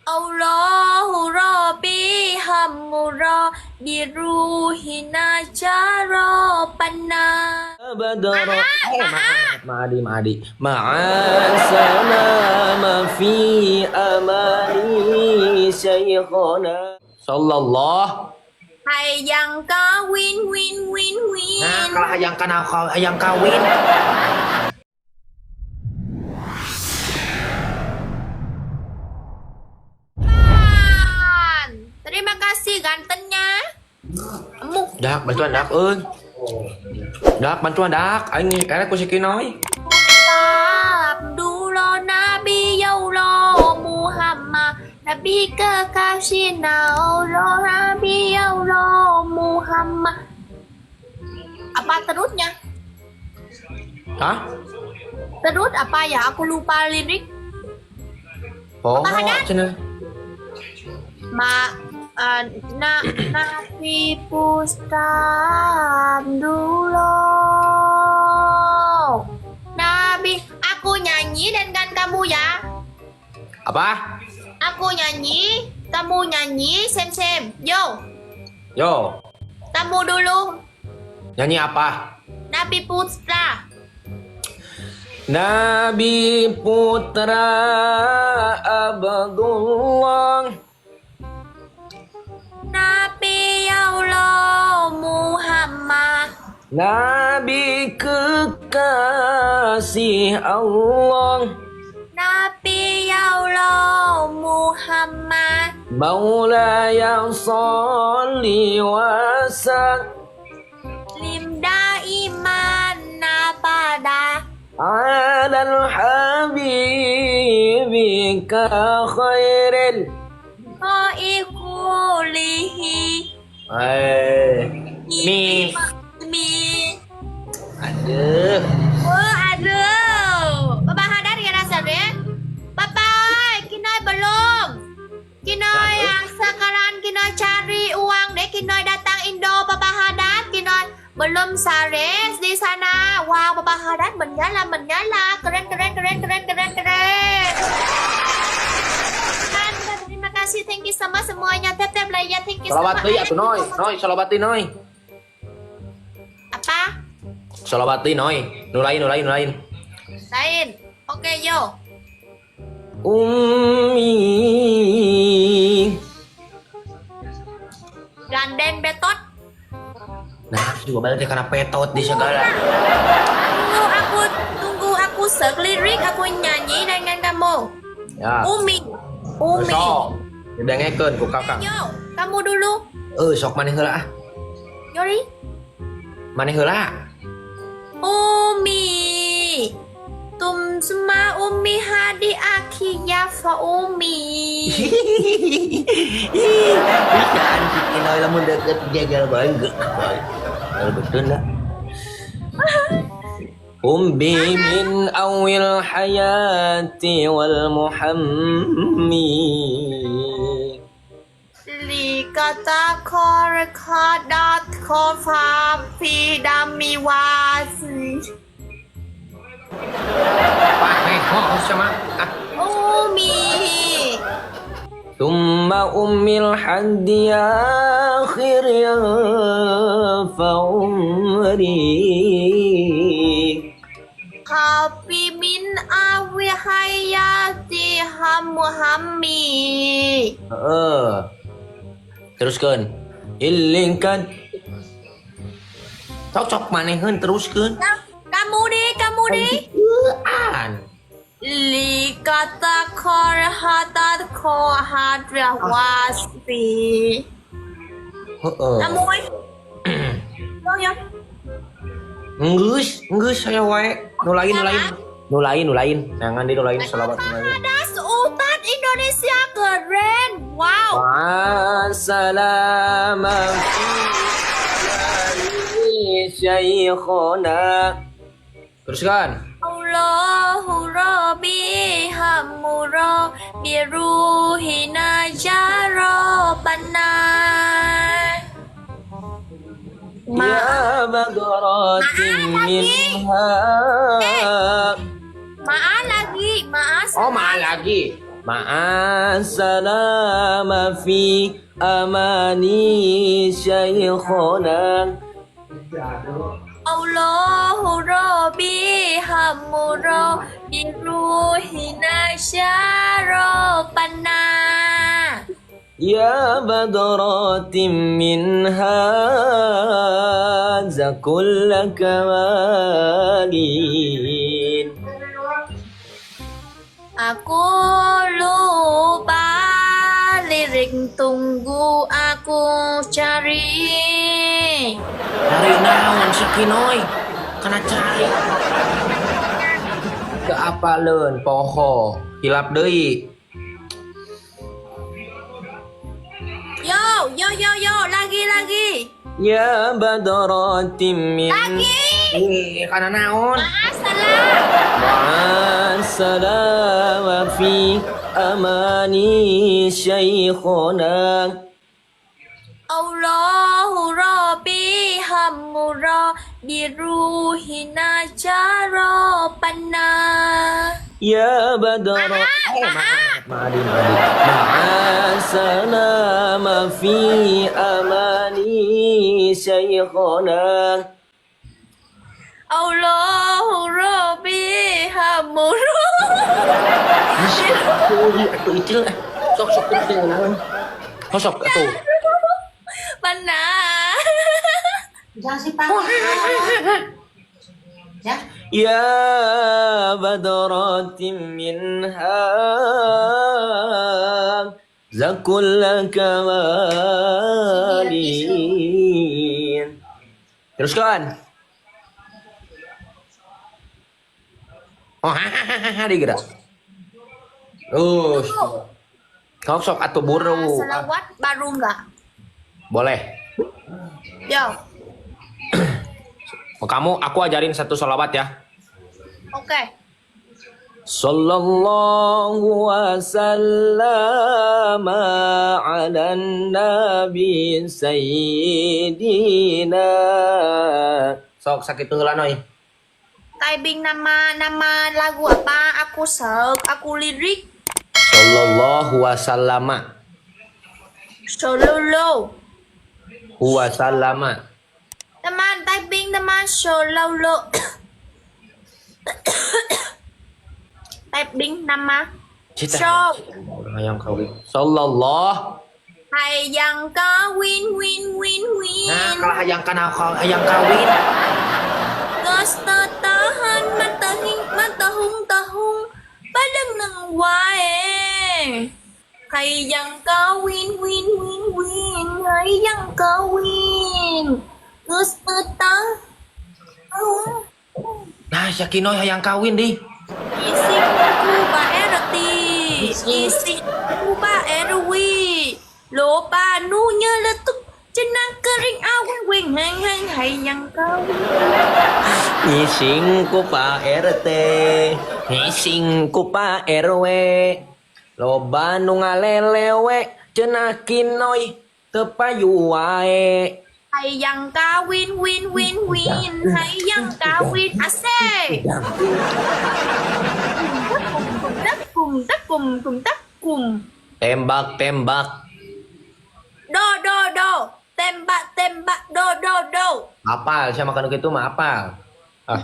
Allahu Rabbi Hamura Biruhina Jarabana. Badara. Ma'adi. Ma'asalama fi amali syekhana. Sallallahu. Hayang kawin win. Nah, kalau hayang kawin. Terima kasih gantengnya. Mục Dak, bantuan Dak ơi. Dak, bantuan Dak. Anh cái này cô sẽ kia nói. Abdullah Nabi Yaullah Muhammad Nabi kekasihnya Allah Nabi Yaullah Muhammad. Apa terusnya? Hah? Terus apa ya? Aku lupa lirik. Oh, Apa ada? sini. Nabi Pusta Abdullah Nabi. Aku nyanyi dan kan kamu ya. Apa? Aku nyanyi, kamu nyanyi, sem. Yo, Yo, kamu dulu. nyanyi apa? Nabi Putra. Nabi Putra Abdullah. Nabi Allah Muhammad. Nabi kekasih Allah. Nabi Allah Muhammad. Maulaya salli wa Lim daiman pada alal habibika khairil. Ikulihi Mi. mi. Aduh. Aduh. Papa Hadar ya rasanya. Papa, Kinoy belum. Kinoy yang sekarang Kinoy cari uang deh. Kinoy datang Indo. Papa Hadar, Kinoy belum sares di sana. Wow, Papa Hadar menyala. Keren. Terima kasih, thank you sama semuanya. Tap lah ya, thank you sama. Salawati atuh Noy, salawati Noy. Apa? Salawati Noy. Nulain. Lain. Oke, yo. Ummi. Ganden betot. Nah, juga balik karena petot di segala. Tunggu aku search lirik, aku nyanyi dengan kamu. Ya. Umi. Sok. Dengekeun ku kakak. Yo, kamu dulu. Sok maneh heula ah. Yori. Maneh heula. Umi. Tum semua Umi hadi akhiya fa Umi. Bisa anjing Kinoy lamun deket jagal bangga. Betul lah. Umbi min awil hayati wal muhammi. Li kata kor kadat kofa fi dami wasi. Pakai sama Umi. Tumma ummil haddi akhir ya fa umri. Kapi min awi hayati hamuhammi. Teruskan. Ilingkan. Cocok maneheun teruskan. Kamu deh. An. Li kata kor hatat ko hadra waspi. Kamu Lo ya. Enggeus saya wae. Nulain. Jangan nulain selawat nulain. Das Ustad Indonesia keren. Wow. Assalamu syekhona. Teruskan. Allahu Rabbi Hamura Biruhina Jarabana. Ya bagaratin minha. Ma'a lagi. Oh, ma'a lagi. Ma'asalama fi amani syaikhona. Allahu Rabbi hamuro biruhina syarofana. Ya badratim minha zakulla kamalin. Aku lupa lirik, tunggu aku cari. Cari naon si Kinoy? Kana cari. Keapaleun poho, hilap deui. Yo, lagi. Ya badratim min. Lagi. Kana naon? Ma'asalam. Ma'asalama fi amani syaikhona. Allahu Rabbi hamura biruhina jarabana. Ya badara. Ma'asalama fi amani syaikhona. Allahu Rabbi hamura. Atuh icil sok itu naon. Sok atuh. Benar. Jangan sih Pak. Ya. Ya badratim minha zakulla kamalin. Teruskan. Oh, digerak. Sok atuh buru. Selawat baru enggak? Boleh. Yo. Kamu, aku ajarin satu sholawat ya. Oke. Sallallahu wasallam ala nabi sayyidina. Sok sakit heula noy. Typing nama lagu apa? Aku lirik. Sallallahu wasallam. Solo. Wasallama. Teman typing teman solo. Typing nama. Show. Hayang kawin. Sallallahu. Hayang kawin win. Nah, kalau hayang kawin. Gas tahan matahung padang nang wae. Hayang kawin win. Hayang kawin. Gas tahan. Nah, Syakinoy hayang kawin di. Ising ku ba erti. Ising ku ba erwi. Lopa nunya letuk jenang kering awen weng hang hayang kawin. Ising ku Pak RT, ising ku Pak RW. Loba nu ngalelewe cenah Kinoy teu payu wae. Hayang kawin win. Hayang kawin asik. Takum. Tembak. Do. Tembak do. Apal, saya makan gitu mah apal. Ah.